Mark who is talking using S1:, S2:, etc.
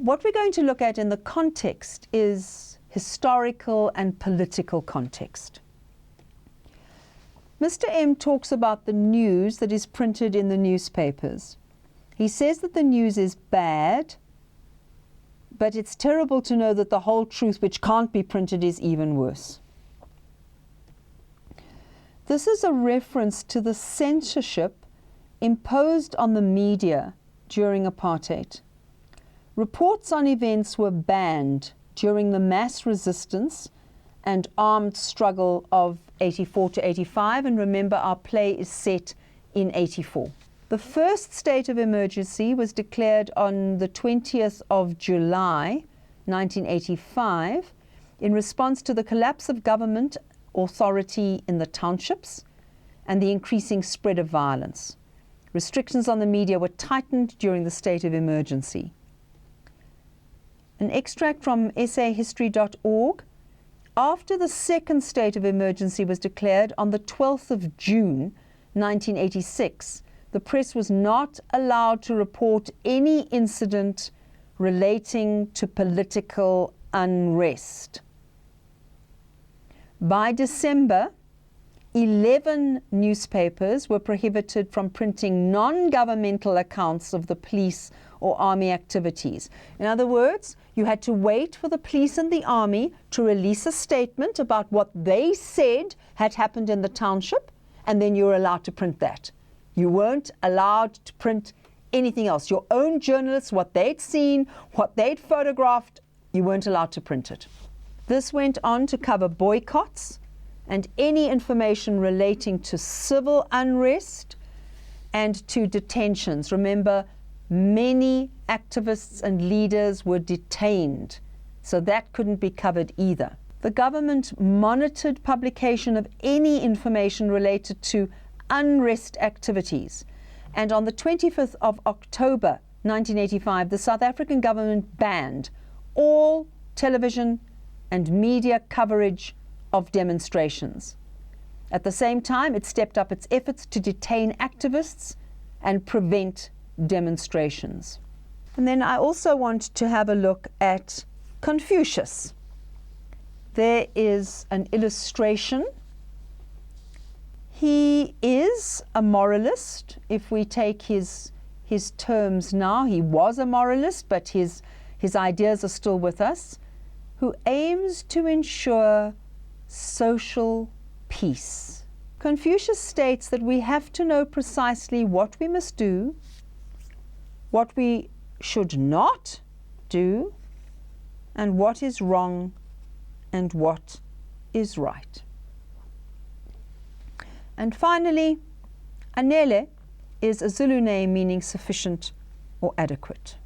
S1: what we're going to look at in the context is historical and political context. Mr. M talks about the news that is printed in the newspapers. He says that the news is bad, but it's terrible to know that the whole truth, which can't be printed, is even worse. This is a reference to the censorship imposed on the media during apartheid. Reports on events were banned during the mass resistance and armed struggle of 84 to 85, and remember, our play is set in 84. The first state of emergency was declared on the 20th of July 1985 in response to the collapse of government authority in the townships and the increasing spread of violence. Restrictions on the media were tightened during the state of emergency. An extract from sahistory.org. After the second state of emergency was declared on the 12th of June 1986, the press was not allowed to report any incident relating to political unrest. By December, 11 newspapers were prohibited from printing non-governmental accounts of the police or army activities. In other words, you had to wait for the police and the army to release a statement about what they said had happened in the township, and then you were allowed to print that. You weren't allowed to print anything else. Your own journalists, what they'd seen, what they'd photographed, you weren't allowed to print it. This went on to cover boycotts and any information relating to civil unrest and to detentions. Remember, many activists and leaders were detained, so that couldn't be covered either. The government monitored publication of any information related to unrest activities, and on the 25th of October 1985, the South African government banned all television and media coverage of demonstrations. At the same time, it stepped up its efforts to detain activists and prevent demonstrations. And then I also want to have a look at Confucius. There is an illustration. He is a moralist. If we take his terms now, he was a moralist, but his ideas are still with us, who aims to ensure social peace. Confucius states that we have to know precisely what we must do, what we should not do, and what is wrong and what is right. And finally, Anele is a Zulu name meaning sufficient or adequate.